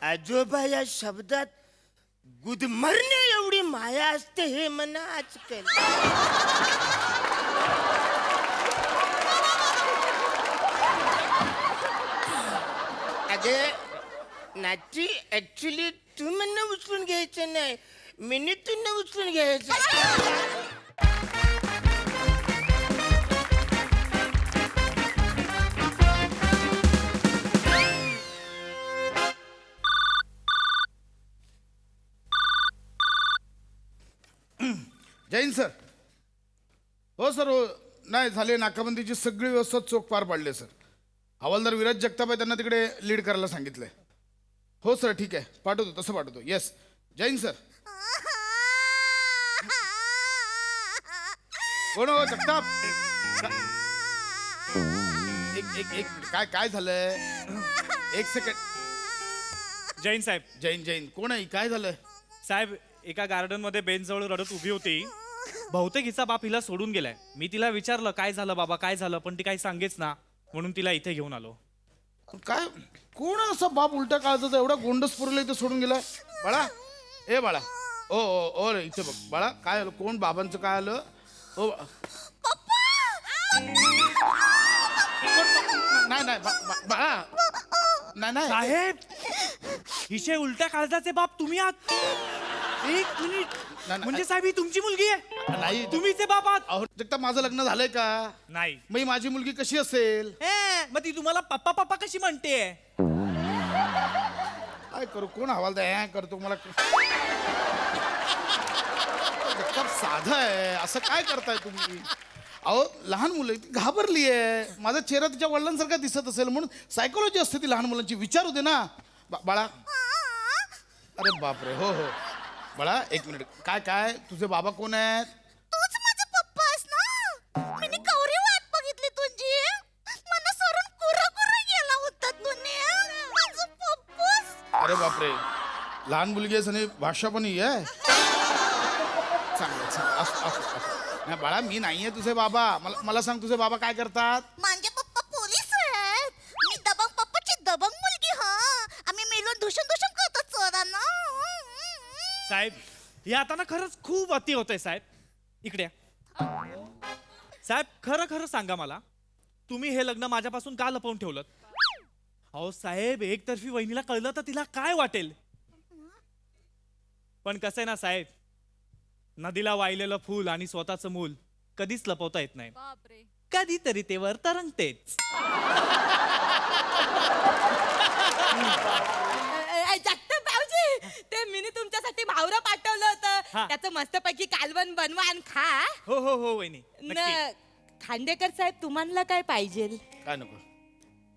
आजोबा या शब्दात गुदमरणे एवढी माया असते हे मला आज कळलं. अगे नाची ऍक्च्युली तू म्हणणं उचलून घ्यायचं नाही, मिनी तू उचलून घ्यायचं. जैन सर. हो सर, हो. नाही झाले, नाकाबंदीची सगळी व्यवस्था चोख पार पाडली सर. हवालदार विराज जगताप आहे, त्यांना तिकडे लीड करायला सांगितलंय. हो सर, ठीक आहे, पाठवतो, तसं पाठवतो. Yes Jain sir. कोण हो जगताप? एक एक एक काय काय झालंय? एक सेकंड. जैन साहेब. जैन जैन कोण आहे? काय झालंय साहेब, एका गार्डन मध्ये बेंच जवळ रडत उभी होती. बहुतेक हिचा बाप हिला सोडून गेलाय. मी तिला विचारलं काय झालं बाबा, काय झालं, पण ती काही सांगेच ना, म्हणून तिला इथे घेऊन आलो. काय? कोण असा बाप उलट्या काळजाचा एवढा गोंडस पुरला इथे सोडून गेलाय? बाळा, ए बाळा, ओ ओ ओ रे, इथे बघ बाळा, काय आलं? कोण बाबांचं काय आलं? ओ नाही नाही बाळा, नाही नाही साहेब, हिचे उलट्या काळजाचे बाप तुम्ही आहात? एक मिनिट, नाही. म्हणजे साहेब ही तुमची मुलगी आहे? नाही. तुम्हीचे बाप आहात? अहो जगताप, माझं लग्न झालंय का? नाही. मग ही माझी मुलगी कशी असेल? मग ती तुम्हाला पप्पा पप्पा कशी म्हणते? काय करू? कोण हवालदार करतो मला? जगताप साधा आहे, असं काय करताय तुम्ही? अहो लहान मुलं ती घाबरली आहे. माझा चेहरा तिच्या वडिलांसारखा दिसत असेल म्हणून सायकोलॉजी असते ती लहान मुलांची. विचारू दे ना बाळा. अरे बापरे, हो हो बाळा, एक मिनिट. काय काय तुझे बाबा कोण आहेत? तूच माझे पप्पा आहेस ना? मी कवरी वाट बघितली तुझी. मला सोडून कुरकुर गेला होता तुम्ही. माझं पप्पूस. अरे बापरे, लहान मुलगी आहेस आणि भाषा पण ही आहे. चांगलं चांगलं, असं असं असं. नाही बाळा, मी नाहीये तुझे बाबा. मला सांग, तुझे बाबा काय करतात? माझे पप्पा पोलीस आहेत. मी दबंग पप्पाची दबंग मुलगी. आम्ही मिळून धुशून धुशून करतो चोरांना. साहेब, हे आता ना खरंच खूप अति होतंय साहेब. इकडे या. साहेब, खरं खरं सांगा मला, तुम्ही हे लग्न माझ्यापासून का लपवून ठेवलं? अहो साहेब, एकतर्फी वहिनीला कळलं तर तिला काय वाटेल? पण कसं आहे ना साहेब, नदीला वाहिलेलं फूल आणि स्वतःचं मूल कधीच लपवता येत नाही. कधीतरी ते वर तरंगतेच. जगताप भाऊजी, ते मी तुमच्यासाठी भावरं पाठवलं होतं. हा. त्याचं मस्तपैकी कालवण बनवा आणि खा. हो हो हो वहिनी, नक्की. खांडेकर साहेब, तुम्हाला काय पाहिजे? काय नको?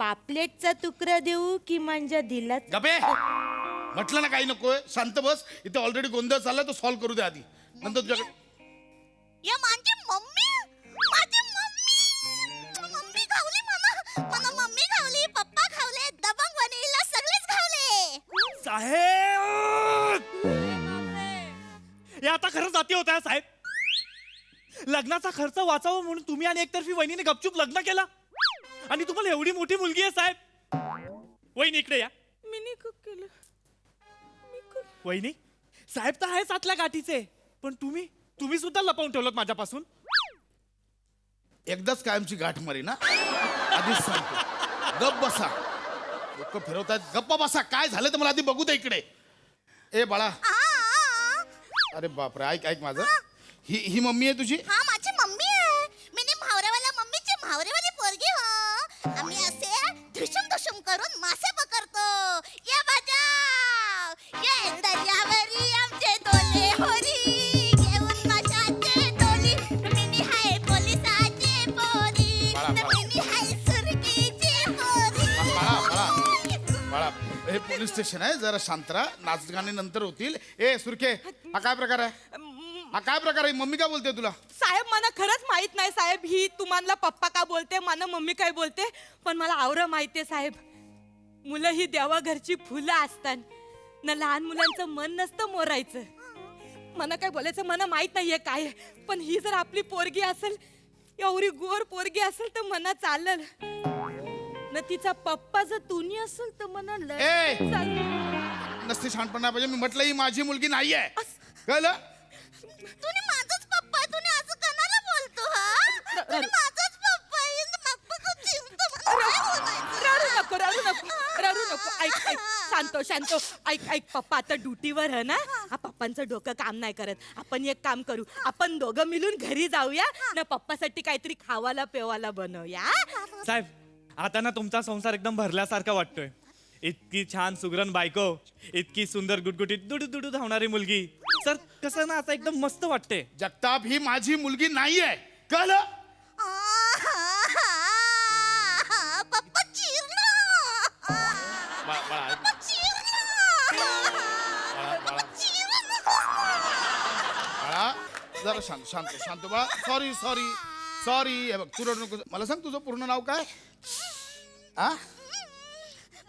पापलेटचा तुकडा देऊ की माझ्या दिलात? गबे, म्हटलं ना काही नकोय. शांत बस. इथे ऑलरेडी गोंधळ चाललाय, तो सॉल्व्ह करू दे आधी, नंतर तुझ्याकडे. या माझी मम्मी. माझी मम्मी. मम्मी खावली मला मम्मी खावली. पप्पा खावले. दबंग वनीला सगळेच खावले. साहेब, हे आता खरंच अति होत आहे साहेब. लग्नाचा खर्च वाचावा म्हणून तुम्ही आणि एकतर्फी वहिनीने गपचूप लग्न केलं, आणि तुम्हाला एवढी मोठी मुलगी आहे साहेब. वहिनी इकडे या. मी नाही कुक केलं. वहिनी, साहेब तर आहेच आतल्या गाठीचे, पण तुम्ही सुद्धा लपवून ठेवलं माझ्यापासून. एकदाच कायमची गाठ मारी ना, आधीच सांगतो. गप बसा, लोक फिरवतात. गप्प बसा. काय झालं तर मला आधी बघू दे इकडे. ए बाळा, अरे बापरे, ऐक ऐक माझं. ही मम्मी आहे तुझी? हा, माझी मम्मी आहे. मी भावरेवाल्या मम्मीची भावरेवाली पोरगी. हो, आम्ही असे धुशुम धुशुम करून मासे पकडतो. या बाजा, ये दर्यावरी आमचे डोले होरी, घेऊन माशाचे डोली. मिनी हाय पोलिसाचे पोरी, मिनी हाय सुरकीची पोरी. बाळा, हे पोलीस स्टेशन आहे, जरा शांत राहा. नाच गाणे नंतर होतील. ए सुरखे, हा काय प्रकार आहे? हा काय प्रकार आहे? मम्मी काय बोलते तुला? साहेब, मला खरंच माहित नाही साहेब, ही तुम्हाला पप्पा का बोलते, मला मम्मी काय बोलते, पण मला आवरं माहितीये साहेब. मुलं ही देवा घरची फुलं असतात ना, लहान मुलांचं मन नसतं मोरायचं. मला काय बोलायचं मला माहित नाहीये काय, पण ही जर आपली पोरगी असेल, एवढी गोर पोरगी असेल तर मना चालल ना. तिचा पप्पा जर तुनी असेल तर मना ए! चालेल. नसते शहाणपणा पाहिजे. मी म्हटलं ही माझी मुलगी नाहीये, कळलं? तुम्ही माझाच पप्पा आहे, तुम्ही असं कणाला बोलतो हा? तुम्ही माझाच पप्पा आहे, पप्पा खूप चिमतो, मला काय बोलायचं? रडू नको. ऐक शांत ऐक पप्पा आता ड्युटीवर आहे ना. हा पप्पांचं डोकं काम नाही करत. आपण एक काम करू, आपण दोघं मिळून घरी जाऊया ना, पप्पासाठी काहीतरी खावाला पेवाला बनवूया. साहेब आता ना तुमचा संसार एकदम भरल्यासारखा वाटतोय. इतकी छान सुगरण बायको, इतकी सुंदर गुटगुटीत दुडू दुडू धावणारी मुलगी. सर कसं ना आता एकदम मस्त वाटते. जगताप ही माझी मुलगी नाहीये, कळलं? पप्पा चिरलं. बाळा पप्पा चिरलं. बाळा चिरलं. बाळा जरा शांत बाळा. सॉरी हे बघ, तू रडू नको. मला सांग तुझं पूर्ण नाव काय? आ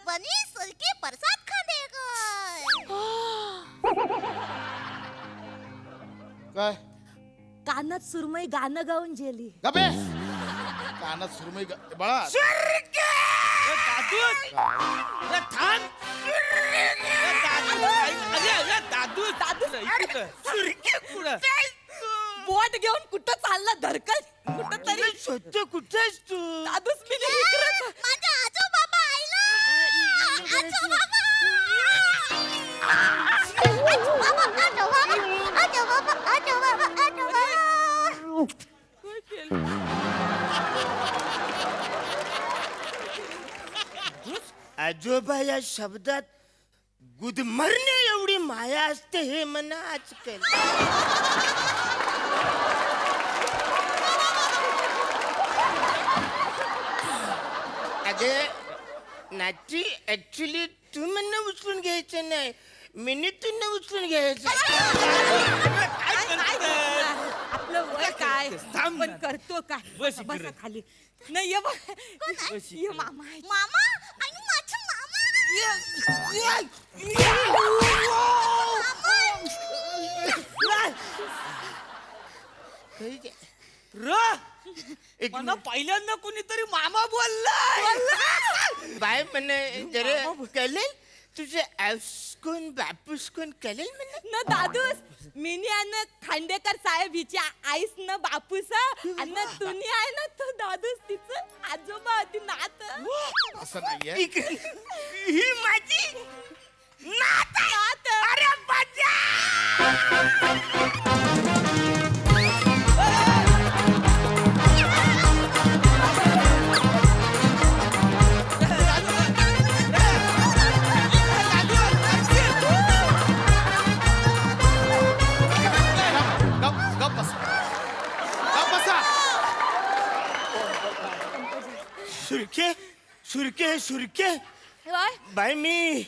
बनी सुलके प्रसाद खांडेकर. काय? कानात सुरमई गाणं गाऊन जेली. गबे कानात सुरमई बाळा. बोट घेऊन कुठं चालला धरकल कुठं तरी. स्वतः कुठे आहेस तू? दादूस मी इकडंच. माझ्या आजोबाबा आईला. आजोबा या शब्दात गुदमरणे एवढी माया असते हे म्हणा आजकाल. अगे नाची ऍक्च्युली तू म्हणणं उचलून घ्यायचं नाही, मिनी तू उचलून घ्यायचं. आपलं वय काय पण करतो काय. बस बसा इकडे. खाली. नाही ये बघ. ये मामा आहे. मामा आणि माझा मामा. एक मला पहिल्यांदा कुणीतरी मामा बोलला. बाय म्हणे जरा कळेल तुझे आऊस कोण बापूस कोण कळेल म्हणे. न दादूस मिनी अन्न खांडेकर साहेब हिची आईस न बापूस अन्न तुनी आहे ना तो दादूस तिचं आजोबा ती नात. असं नाहीये. इकडे ही माझी नात आहे. नात. अरे बच्चा. गप बसा. सुरके होय? बाय मी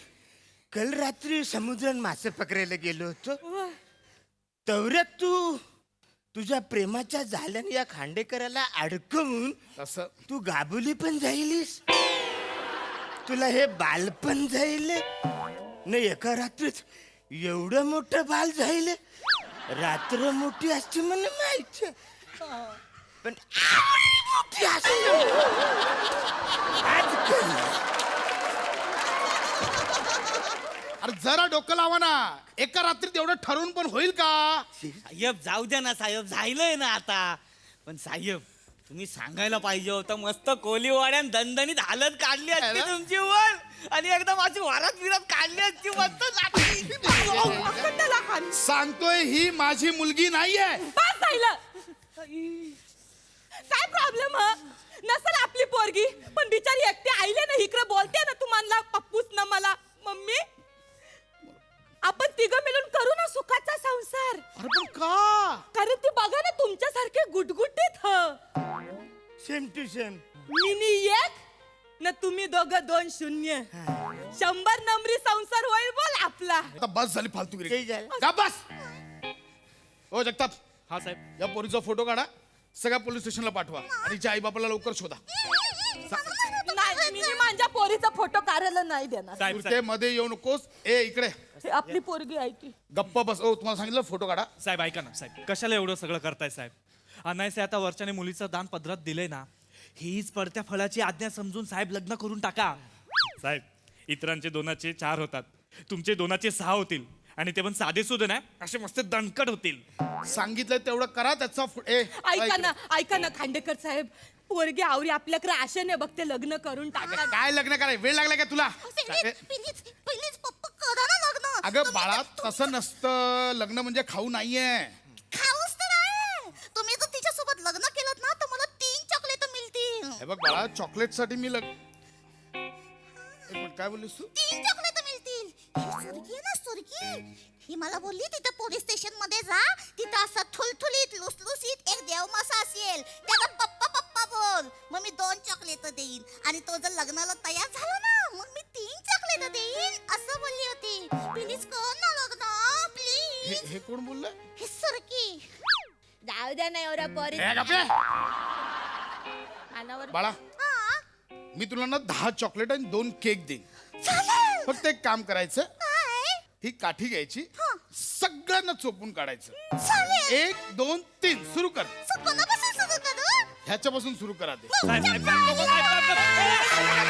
काल रात्री समुद्रात मासे पकडायला गेलो होतो. होय. तवऱ्यात तू तुझ्या प्रेमाच्या झाल्याने या खांडेकराला अडकवून असं तू गाबुली पण जाईलीस. तुला हे बाल पण जाईल न एका रात्रीत एवढं मोठं बाल जाईल. रात्र मोठी असते मला माहिती, पण आवडी मोठी असते आजकाल. अरे जरा डोकं लावा ना. एका रात्रीत एवढं ठरवून पण होईल का? साहेब जाऊ द्या ना साहेब, झालंय ना आता. पण साहेब तुम्ही सांगायला पाहिजे होतं. मस्त कोलीवाड्यान दणदणीत हालत काढली असती तुमची वर आणि एकदम अशी वारात विरात काढली असती मस्त नाटकी. अखंडला हाण. सांगतोय ही माझी मुलगी नाहीये. बस झालं. काय प्रॉब्लेम नसल आपली पोरगी पण बिचारी एकटी आईले ना इकडे बोलते ना तुम्हाला पप्पूस ना मला मम्मी. आपण तिघं मिळून करू ना सुखाचा संसार. अरे पण का? कारण ती बघा ना तुमच्यासारखे गुटगुटीत सेम टू सेम. मिनी एक ना तुम्ही दोघं 2-0. 100 नंबरी संसार होईल बोल आपला. आता बस झाली फालतूगिरी. ते झालं. का बस. हो जगताप, हा साहेब. या पोरीचा फोटो काढा, सगळ्या पोलीस स्टेशनला पाठवा आणि तिच्या आई बापाला लवकर शोधा. नाही मिनी माझ्या पोरीचा फोटो काढायला नाही देणार. साहेब ते मध्ये येऊ नकोस. ए इकडे हे आपली पोरगी आहे ती. गप्प बस. ओ तुम्हाला सांगितलं फोटो काढा. साहेब ऐका ना साहेब, कशाला एवढं सगळं करताय साहेब. अनायसे आता वरच्याने मुलीचं दान पदरात दिलंय ना, हीच पडत्या फळाची आज्ञा समजून साहेब लग्न करून टाका. साहेब इतरांचे 2चे 4 होतात, तुमचे 2चे 6 होतील आणि ते पण साधे सुद्धा नाही असे मस्त दणकट होतील. सांगितलं तेवढं करा त्याचा ऐका ना खांडेकर साहेब, पोरगी आवरी आपल्याकडे आशेने बघते, लग्न करून टाका. काय लग्न कराय वेळ लागला का तुला? प्लीज पप्पा करा ना लग्न. अगं बाळा तसं नसतं, लग्न म्हणजे खाऊ नाहीये. खाऊच तर आहे. तुम्ही जर तिच्यासोबत लग्न केलं ना तर मला 3 चॉकलेट मिळतील. हे बघ बाळा, चॉकलेट साठी मी काय बोललीस तू? 3 चॉकलेट मिळतील. ही सुरगी आहे ना सुरगी, ही मला बोलली तिथे पोलीस स्टेशन मध्ये जा, तिथं असा थुलथुलीत लुसलुसीत एक देवमासा असेल, त्याला पप्पा पप्पा बोल, मग मी 2 चॉकलेट देईन आणि तो जर लग्नाला तयार झाला ना मग मी 3 चॉकलेट देईन असं बोलली होती. प्लीज कर ना लग्न प्लीज. हे कोण बोललं? ही सुरगी. जाऊ द्या ना एवढ्या पोरी. कानावर बाळा हा मी तुला ना 10 चॉकलेट आणि 2 केक देईन. चालेल. फक्त एक काम करायचं, काय? ही काठी घ्यायची, सगळ्यांना चोपून काढायचं. चालेल. 1 2 3 सुरू कर. कोणापासून सुरू करू? ह्याच्यापासून सुरू करा ते. साहेब, साहेब, साहेब, साहेब, साहेब, साहेब, साहेब.